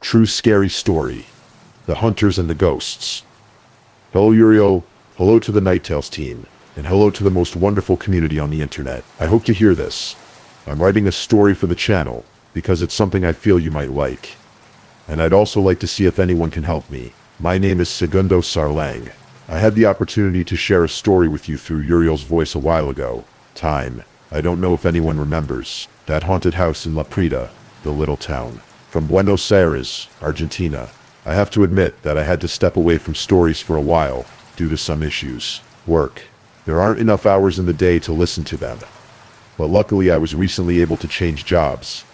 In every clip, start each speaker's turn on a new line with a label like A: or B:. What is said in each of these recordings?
A: True scary story. The Hunters and the Ghosts. Hello Uriel, hello to the Night Tales team, and hello to the most wonderful community on the internet. I hope to hear this. I'm writing a story for the channel, because it's something I feel you might like. And I'd also like to see if anyone can help me. My name is Segundo Sarlangue. I had the opportunity to share a story with you through Uriel's voice a while ago. Time. I don't know if anyone remembers. That haunted house in Prida, the little town. From Buenos Aires, Argentina. I have to admit that I had to step away from stories for a while, due to some issues. Work. There aren't enough hours in the day to listen to them. But luckily I was recently able to change jobs.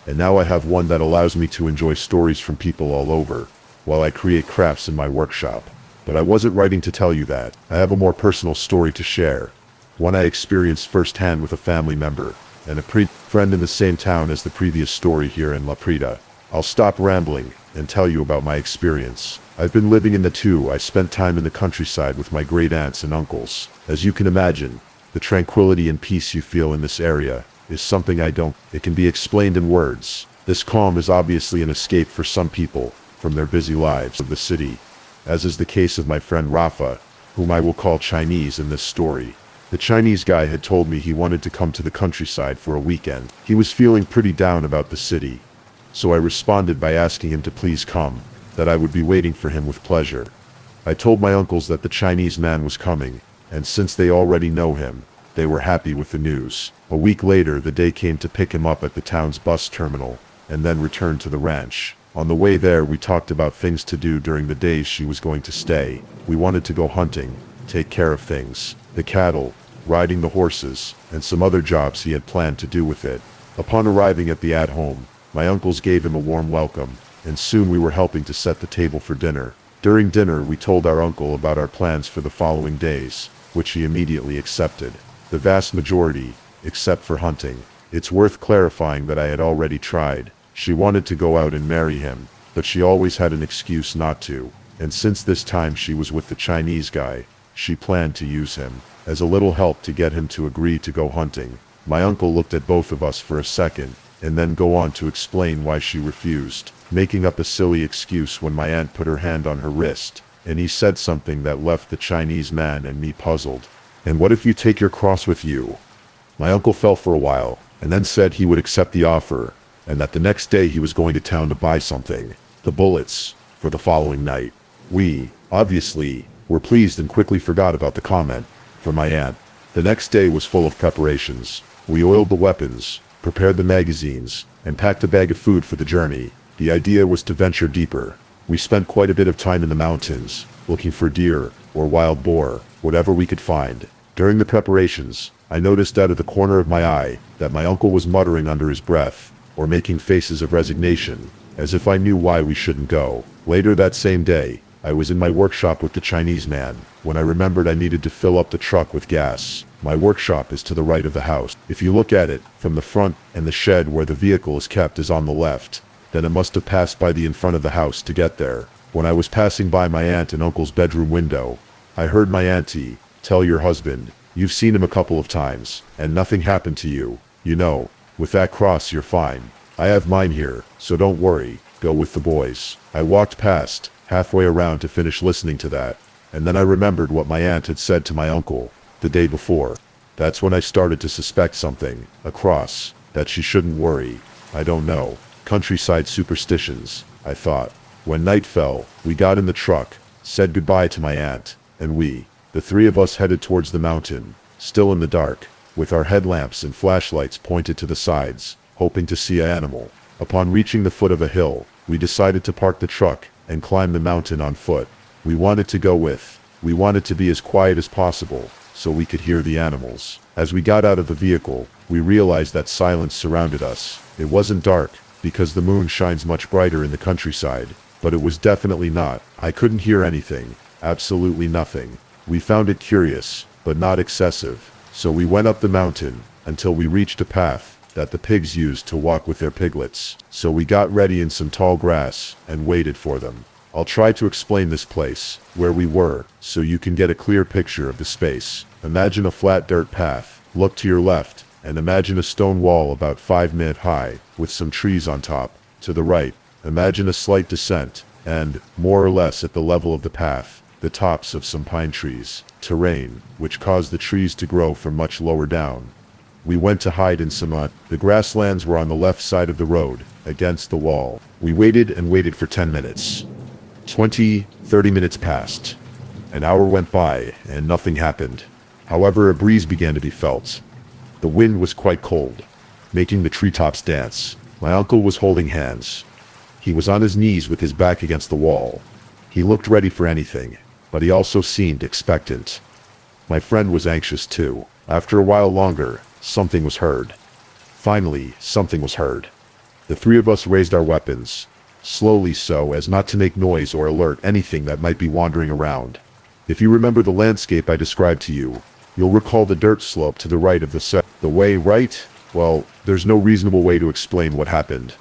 A: And now I have one that allows me to enjoy stories from people all over, while I create crafts in my workshop. But I wasn't writing to tell you that. I have a more personal story to share. One I experienced firsthand with a family member, and a friend in the same town as the previous story here in Prida. I'll stop rambling and tell you about my experience. I've been living in the two. I spent time in the countryside with my great aunts and uncles. As you can imagine, the tranquility and peace you feel in this area is something it can be explained in words. This calm is obviously an escape for some people from their busy lives of the city, as is the case of my friend Rafa, whom I will call Chinese in this story. The Chinese guy had told me he wanted to come to the countryside for a weekend. He was feeling pretty down about the city. So I responded by asking him to please come, that I would be waiting for him with pleasure. I told my uncles that the Chinese man was coming, and since they already know him, they were happy with the news. A week later the day came to pick him up at the town's bus terminal, and then return to the ranch. On the way there we talked about things to do during the days she was going to stay. We wanted to go hunting, take care of things, the cattle, riding the horses, and some other jobs he had planned to do with it. Upon arriving at the at-home, my uncles gave him a warm welcome, and soon we were helping to set the table for dinner. During dinner we told our uncle about our plans for the following days, which he immediately accepted. The vast majority, except for hunting. It's worth clarifying that I had already tried. She wanted to go out and marry him, but she always had an excuse not to, and since this time she was with the Chinese guy, she planned to use him as a little help to get him to agree to go hunting. My uncle looked at both of us for a second, and then go on to explain why she refused, making up a silly excuse when my aunt put her hand on her wrist, and he said something that left the Chinese man and me puzzled. "And what if you take your cross with you?" My uncle fell for a while, and then said he would accept the offer, and that the next day he was going to town to buy something, the bullets, for the following night. We, obviously, were pleased and quickly forgot about the comment from my aunt. The next day was full of preparations. We oiled the weapons, prepared the magazines, and packed a bag of food for the journey. The idea was to venture deeper. We spent quite a bit of time in the mountains, looking for deer, or wild boar, whatever we could find. During the preparations, I noticed out of the corner of my eye that my uncle was muttering under his breath, or making faces of resignation, as if I knew why we shouldn't go. Later that same day, I was in my workshop with the Chinese man, when I remembered I needed to fill up the truck with gas. My workshop is to the right of the house. If you look at it from the front, and the shed where the vehicle is kept is on the left, then it must have passed by the in front of the house to get there. When I was passing by my aunt and uncle's bedroom window, I heard my auntie tell your husband, "You've seen him a couple of times, and nothing happened to you. You know, with that cross you're fine. I have mine here, so don't worry, go with the boys." I walked past, halfway around to finish listening to that, and then I remembered what my aunt had said to my uncle the day before. That's when I started to suspect something, a cross, that she shouldn't worry. I don't know. Countryside superstitions, I thought. When night fell, we got in the truck, said goodbye to my aunt, and the three of us headed towards the mountain, still in the dark, with our headlamps and flashlights pointed to the sides, hoping to see an animal. Upon reaching the foot of a hill, we decided to park the truck and climb the mountain on foot. We wanted to be as quiet as possible, so we could hear the animals. As we got out of the vehicle, we realized that silence surrounded us. It wasn't dark, because the moon shines much brighter in the countryside, but it was definitely not. I couldn't hear anything, absolutely nothing. We found it curious, but not excessive, so we went up the mountain, until we reached a path that the pigs used to walk with their piglets. So we got ready in some tall grass, and waited for them. I'll try to explain this place, where we were, so you can get a clear picture of the space. Imagine a flat dirt path. Look to your left, and imagine a stone wall about 5 feet high, with some trees on top. To the right, Imagine a slight descent, and, more or less at the level of the path, the tops of some pine trees, terrain, which caused the trees to grow from much lower down. We went to hide in some mud. The grasslands were on the left side of the road, against the wall. We waited and waited for 10 minutes. 20, 30 minutes passed. An hour went by, and nothing happened. However, a breeze began to be felt. The wind was quite cold, making the treetops dance. My uncle was holding hands. He was on his knees with his back against the wall. He looked ready for anything, but he also seemed expectant. My friend was anxious too. After a while longer, something was heard. Finally, something was heard. The three of us raised our weapons, slowly so as not to make noise or alert anything that might be wandering around. If you remember the landscape I described to you, you'll recall the dirt slope to the right of the set. The way right? Well, there's no reasonable way to explain what happened.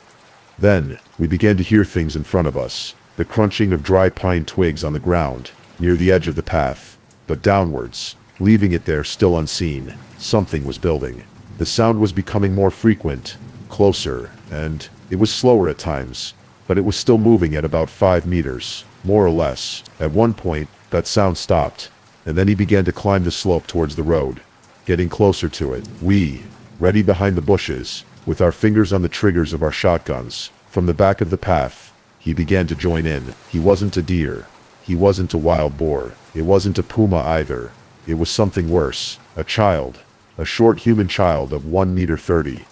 A: Then, we began to hear things in front of us, the crunching of dry pine twigs on the ground, near the edge of the path, but downwards, leaving it there still unseen. Something was building. The sound was becoming more frequent, closer, and it was slower at times, but it was still moving at about 5 meters, more or less. At one point, that sound stopped, and then he began to climb the slope towards the road, getting closer to it. We, ready behind the bushes, with our fingers on the triggers of our shotguns, from the back of the path, he began to join in. He wasn't a deer. He wasn't a wild boar. It wasn't a puma either. It was something worse. A child. A short human child of 1 meter 30.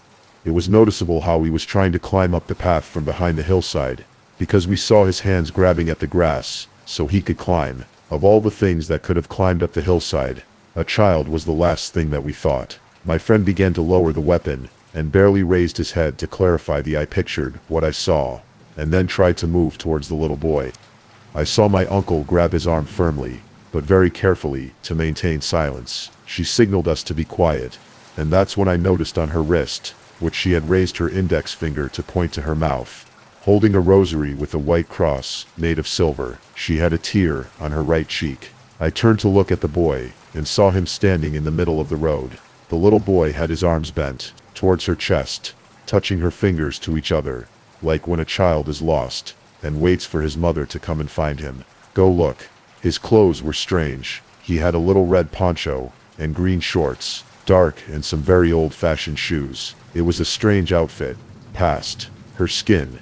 A: It was noticeable how he was trying to climb up the path from behind the hillside, because we saw his hands grabbing at the grass, so he could climb. Of all the things that could have climbed up the hillside, a child was the last thing that we thought. My friend began to lower the weapon, and barely raised his head to clarify I pictured what I saw, and then tried to move towards the little boy. I saw my uncle grab his arm firmly, but very carefully, to maintain silence. She signaled us to be quiet, and that's when I noticed on her wrist, which she had raised her index finger to point to her mouth, holding a rosary with a white cross, made of silver. She had a tear on her right cheek. I turned to look at the boy, and saw him standing in the middle of the road. The little boy had his arms bent, towards her chest, touching her fingers to each other, like when a child is lost, and waits for his mother to come and find him. Go look. His clothes were strange. He had a little red poncho, and green shorts, dark, and some very old-fashioned shoes. It was a strange outfit. Past. Her skin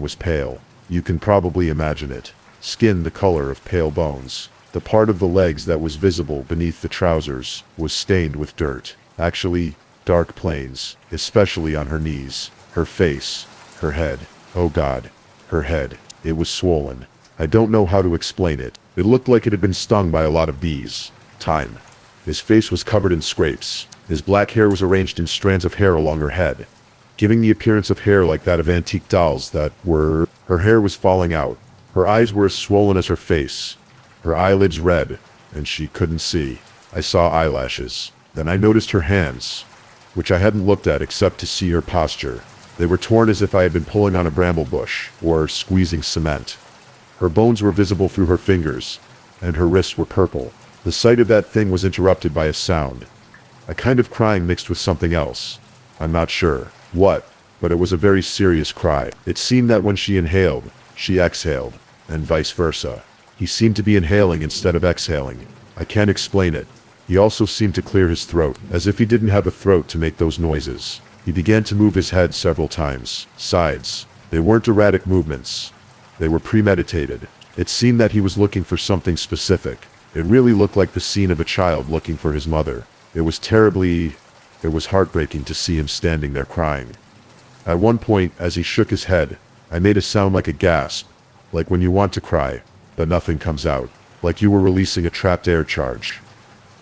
A: was pale. You can probably imagine it. Skin the color of pale bones. The part of the legs that was visible beneath the trousers was stained with dirt. Actually, dark plains, especially on her knees. Her face, her head. Oh God, her head. It was swollen. I don't know how to explain it. It looked like it had been stung by a lot of bees. Time. His face was covered in scrapes. His black hair was arranged in strands of hair along her head, giving the appearance of hair like that of antique dolls that were... Her hair was falling out. Her eyes were as swollen as her face. Her eyelids red, and she couldn't see. I saw eyelashes. Then I noticed her hands, which I hadn't looked at except to see her posture. They were torn as if I had been pulling on a bramble bush, or squeezing cement. Her bones were visible through her fingers, and her wrists were purple. The sight of that thing was interrupted by a sound. A kind of crying mixed with something else. I'm not sure what, but it was a very serious cry. It seemed that when she inhaled, she exhaled, and vice versa. He seemed to be inhaling instead of exhaling. I can't explain it. He also seemed to clear his throat, as if he didn't have a throat to make those noises. He began to move his head several times. Sides. They weren't erratic movements. They were premeditated. It seemed that he was looking for something specific. It really looked like the scene of a child looking for his mother. It was heartbreaking to see him standing there crying. At one point, as he shook his head, I made a sound like a gasp, like when you want to cry, but nothing comes out, like you were releasing a trapped air charge.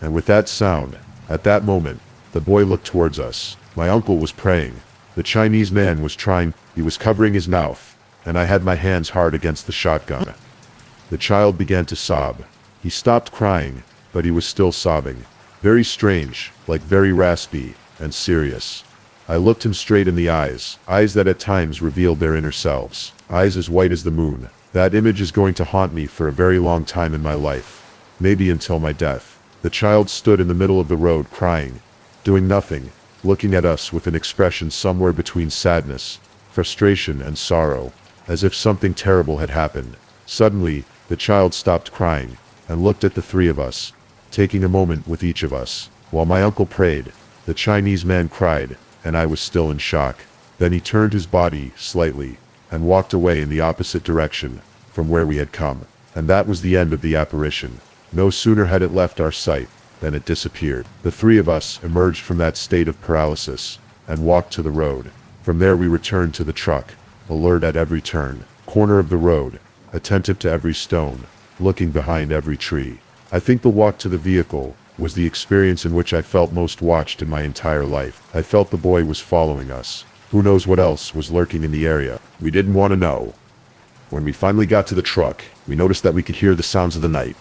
A: And with that sound, at that moment, the boy looked towards us. My uncle was praying. The Chinese man was trying, he was covering his mouth, and I had my hands hard against the shotgun. The child began to sob. He stopped crying, but he was still sobbing. Very strange, like very raspy, and serious. I looked him straight in the eyes that at times revealed their inner selves. Eyes as white as the moon. That image is going to haunt me for a very long time in my life. Maybe until my death. The child stood in the middle of the road crying, doing nothing, looking at us with an expression somewhere between sadness, frustration, and sorrow. as if something terrible had happened. Suddenly, the child stopped crying and looked at the three of us, taking a moment with each of us. While my uncle prayed, the Chinese man cried, and I was still in shock. Then he turned his body slightly and walked away in the opposite direction from where we had come. And that was the end of the apparition. No sooner had it left our sight than it disappeared. The three of us emerged from that state of paralysis and walked to the road. From there we returned to the truck, alert at every turn, corner of the road, attentive to every stone, looking behind every tree. I think the walk to the vehicle was the experience in which I felt most watched in my entire life. I felt the boy was following us. Who knows what else was lurking in the area? We didn't want to know. When we finally got to the truck, we noticed that we could hear the sounds of the night.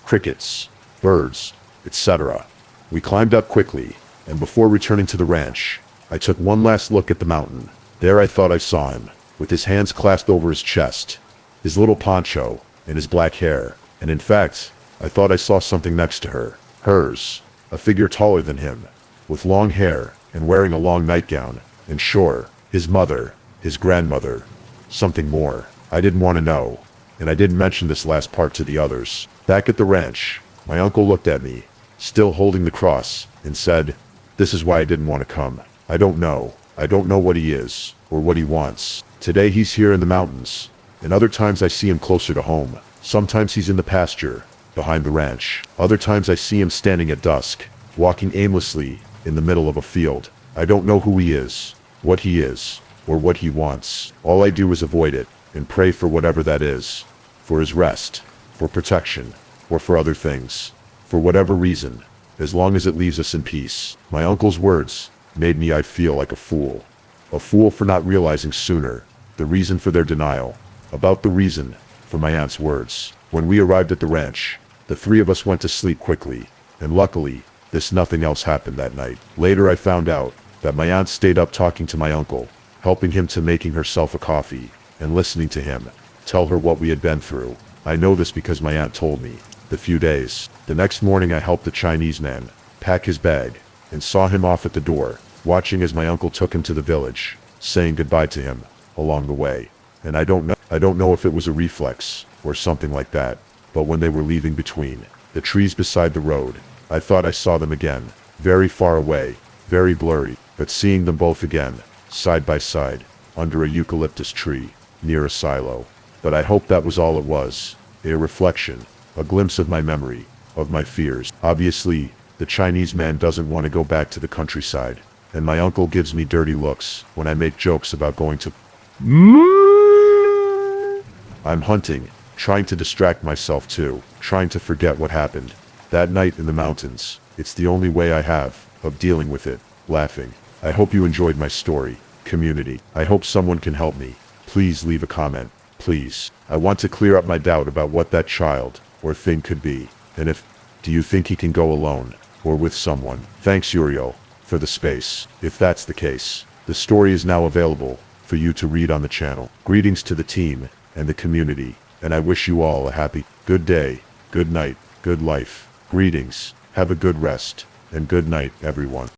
A: Crickets, birds, etc. We climbed up quickly, and before returning to the ranch, I took one last look at the mountain. There I thought I saw him, with his hands clasped over his chest, his little poncho, and his black hair. And in fact, I thought I saw something next to her. Hers, a figure taller than him, with long hair and wearing a long nightgown. And sure, his mother, his grandmother, something more. I didn't want to know, and I didn't mention this last part to the others. Back at the ranch, my uncle looked at me, still holding the cross, and said, "This is why I didn't want to come. I don't know. I don't know what he is, or what he wants. Today he's here in the mountains, and other times I see him closer to home. Sometimes he's in the pasture, behind the ranch. Other times I see him standing at dusk, walking aimlessly in the middle of a field. I don't know who he is, what he is, or what he wants. All I do is avoid it, and pray for whatever that is. For his rest, for protection, or for other things. For whatever reason, as long as it leaves us in peace." My uncle's words made me, I feel, like a fool. A fool for not realizing sooner the reason for their denial. About the reason for my aunt's words. When we arrived at the ranch, the three of us went to sleep quickly, and luckily, nothing else happened that night. Later I found out that my aunt stayed up talking to my uncle, helping him to making herself a coffee, and listening to him tell her what we had been through. I know this because my aunt told me. The next morning I helped the Chinese man pack his bag, and saw him off at the door, watching as my uncle took him to the village, saying goodbye to him along the way. And I don't know if it was a reflex, or something like that, but when they were leaving between the trees beside the road, I thought I saw them again, very far away, very blurry, but seeing them both again, side by side, under a eucalyptus tree, near a silo. But I hope that was all it was, a reflection, a glimpse of my memory, of my fears. Obviously, the Chinese man doesn't want to go back to the countryside, and my uncle gives me dirty looks when I make jokes about going to... I'm hunting, trying to distract myself too, trying to forget what happened that night in the mountains. It's the only way I have of dealing with it, laughing. I hope you enjoyed my story, community. I hope someone can help me. Please leave a comment, please. I want to clear up my doubt about what that child or thing could be. And do you think he can go alone, or with someone? Thanks, Uriel, for the space. If that's the case, the story is now available for you to read on the channel. Greetings to the team and the community, and I wish you all a happy, good day, good night, good life. Greetings, have a good rest, and good night, everyone.